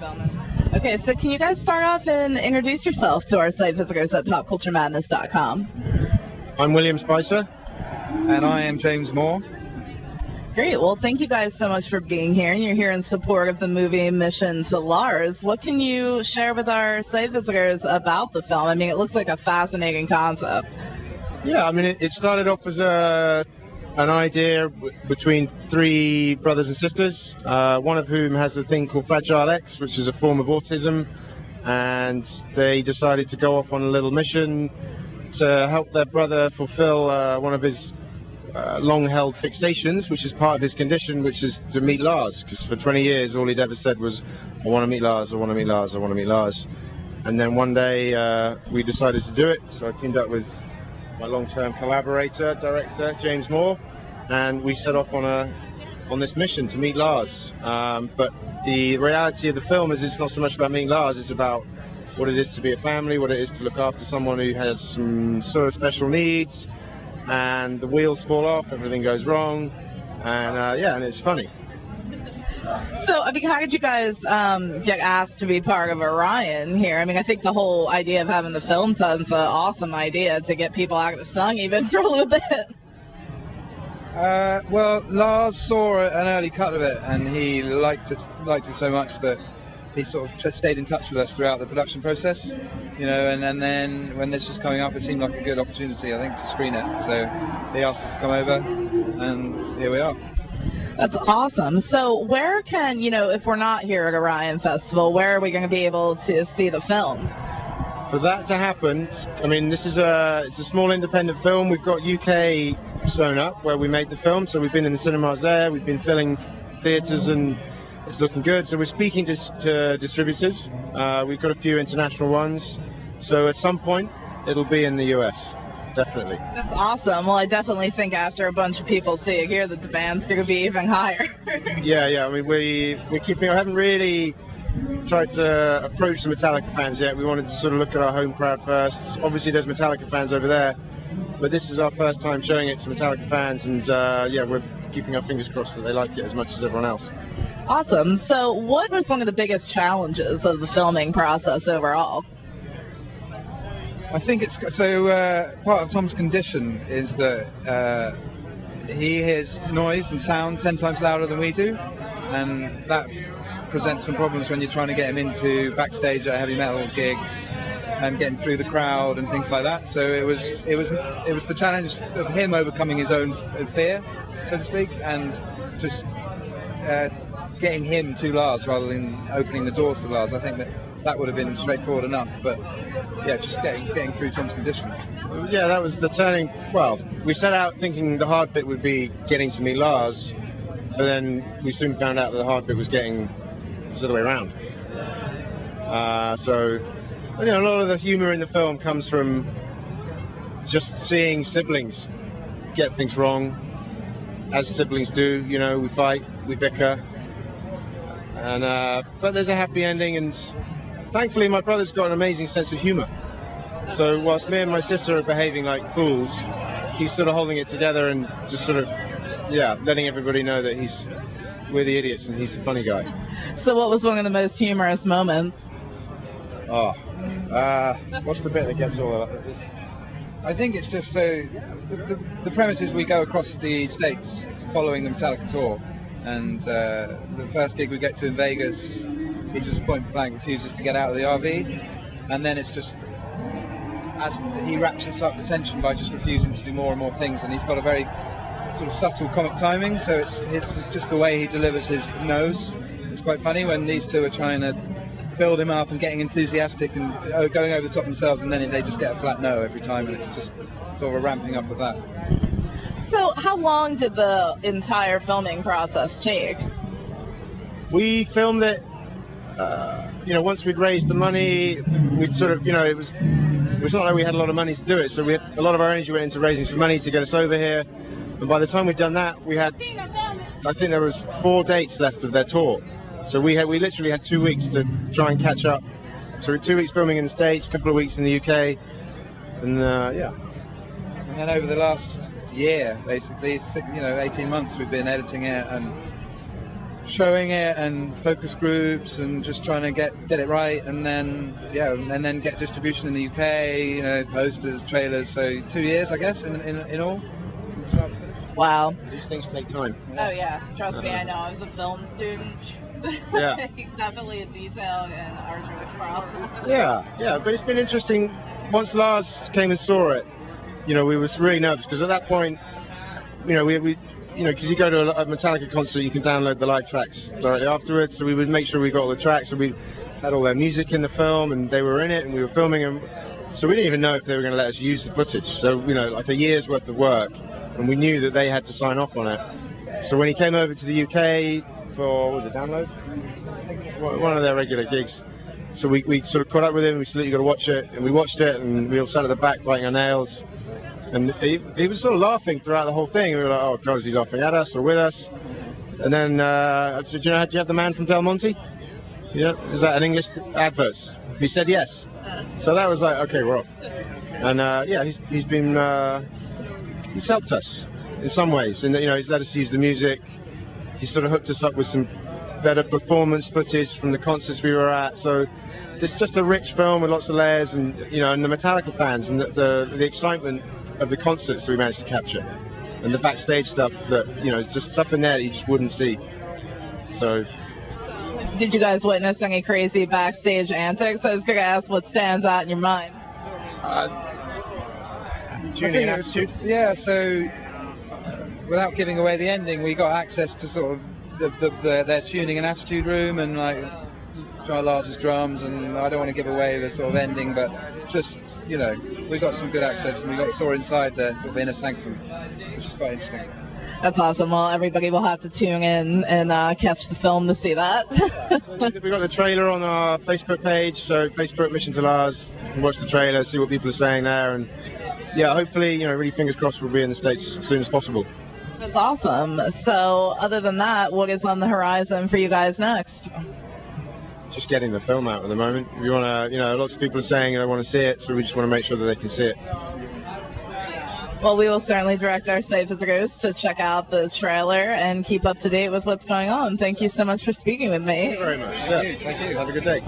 filming. Okay, so can you guys start off and introduce yourself to our site visitors at popculturemadness.com? I'm William Spicer. And I am James Moore. Great. Well, thank you guys so much for being here. And you're here in support of the movie Mission to Lars. What can you share with our site visitors about the film? I mean, it looks like a fascinating concept. Yeah, I mean, it started off as an idea between three brothers and sisters, one of whom has a thing called Fragile X, which is a form of autism, and they decided to go off on a little mission to help their brother fulfill one of his long-held fixations, which is part of his condition, which is to meet Lars, because for 20 years all he'd ever said was, I want to meet Lars, I want to meet Lars, I want to meet Lars. And then one day we decided to do it, so I teamed up with my long-term collaborator, director, James Moore, and we set off on this mission to meet Lars. But the reality of the film is it's not so much about meeting Lars, it's about what it is to be a family, what it is to look after someone who has some sort of special needs, and the wheels fall off, everything goes wrong, and yeah, and it's funny. So, I mean, how did you guys get asked to be part of Orion here? I mean, I think the whole idea of having the film ton's an awesome idea to get people out of the sun even for a little bit. Well, Lars saw an early cut of it, and he liked it so much that he sort of just stayed in touch with us throughout the production process, you know, and then when this was coming up, it seemed like a good opportunity, I think, to screen it. So he asked us to come over, and here we are. That's awesome. So where can, you know, if we're not here at Orion Festival, where are we going to be able to see the film? For that to happen, I mean, it's a small independent film. We've got UK sewn up where we made the film, so we've been in the cinemas there, we've been filling theatres, and it's looking good. So we're speaking to distributors. We've got a few international ones, so at some point it'll be in the US. Definitely. That's awesome. Well, I definitely think after a bunch of people see it here that the band's going to be even higher. Yeah. I mean, we're keeping. I haven't really tried to approach the Metallica fans yet. We wanted to sort of look at our home crowd first. Obviously, there's Metallica fans over there, but this is our first time showing it to Metallica fans, and yeah, we're keeping our fingers crossed that they like it as much as everyone else. Awesome. So, what was one of the biggest challenges of the filming process overall? I think it's so. Part of Tom's condition is that he hears noise and sound 10 times louder than we do, and that presents some problems when you're trying to get him into backstage at a heavy metal gig and getting through the crowd and things like that. So it was the challenge of him overcoming his own fear, so to speak, and just getting him to Lars rather than opening the doors to Lars. I think that would have been straightforward enough, but yeah, just getting through Tom's condition. Yeah, that was the turning. Well, we set out thinking the hard bit would be getting to meet Lars, but then we soon found out that the hard bit was getting the other way around. So, you know, a lot of the humour in the film comes from just seeing siblings get things wrong, as siblings do. You know, we fight, we bicker, and but there's a happy ending, and thankfully my brother's got an amazing sense of humour. So whilst me and my sister are behaving like fools, he's sort of holding it together and just sort of, yeah, letting everybody know that we're the idiots and he's the funny guy. So what was one of the most humorous moments? Oh, what's the bit that gets all of this? I think it's just so, the premise is we go across the States following the Metallica tour, and the first gig we get to in Vegas, he just point blank refuses to get out of the RV, and then it's just, as he ratchets up the tension by just refusing to do more and more things, and he's got a very sort of subtle comic timing, so it's just the way he delivers his no's. It's quite funny when these two are trying to build him up and getting enthusiastic and going over the top themselves, and then they just get a flat no every time, and it's just sort of a ramping up of that. So how long did the entire filming process take? We filmed it, you know, once we'd raised the money, we'd sort of, you know, it was not like we had a lot of money to do it, so we had, a lot of our energy went into raising some money to get us over here, and by the time we'd done that, we had, I think there was 4 dates left of their tour. So we literally had 2 weeks to try and catch up. So 2 weeks filming in the States, a couple of weeks in the UK, and yeah. And then over the last year, basically, 18 months, we've been editing it and showing it and focus groups and just trying to get it right, and then get distribution in the UK, posters, trailers. So 2 years, I guess, in all. From start to finish. Wow. These things take time. Oh yeah, trust me, I know. I was a film student. Yeah. Definitely a detail and arduous process. Yeah, but it's been interesting. Once Lars came and saw it, we were really nervous because at that point, because you go to a Metallica concert, you can download the live tracks directly afterwards. So we would make sure we got all the tracks, and we had all their music in the film, and they were in it, and we were filming them. So we didn't even know if they were going to let us use the footage. So like a year's worth of work, and we knew that they had to sign off on it. So when he came over to the UK for, what was it, Download? One of their regular gigs. So we sort of caught up with him. We said, "You got to watch it," and we watched it, and we all sat at the back biting our nails. And he was sort of laughing throughout the whole thing. We were like, "Oh God, is he laughing at us or with us?" And then, do you have the man from Del Monte? Yeah, is that an English advert? He said yes. So that was like, okay, we're off. And he's been he's helped us in some ways. And he's let us use the music. He sort of hooked us up with some better performance footage from the concerts we were at. So it's just a rich film with lots of layers, and and the Metallica fans and the excitement of the concerts that we managed to capture, and the backstage stuff that it's just stuff in there that you just wouldn't see. So did you guys witness any crazy backstage antics? I was gonna ask what stands out in your mind. Tuning and attitude. Yeah, so without giving away the ending, we got access to sort of their tuning and attitude room, and like try Lars's drums, and I don't want to give away the sort of ending, but just we got some good access, and we saw inside the sort of inner sanctum, which is quite interesting. That's awesome. Well, everybody will have to tune in and catch the film to see that. We got the trailer on our Facebook page, so Facebook Mission to Lars. You can watch the trailer, see what people are saying there, and hopefully, really fingers crossed we'll be in the States as soon as possible. That's awesome. So, other than that, what is on the horizon for you guys next? Just getting the film out at the moment. We want to, lots of people are saying they want to see it, so we just want to make sure that they can see it. Well, we will certainly direct our site visitors to check out the trailer and keep up to date with what's going on. Thank you so much for speaking with me. Thank you very much. Thank you. Have a good day.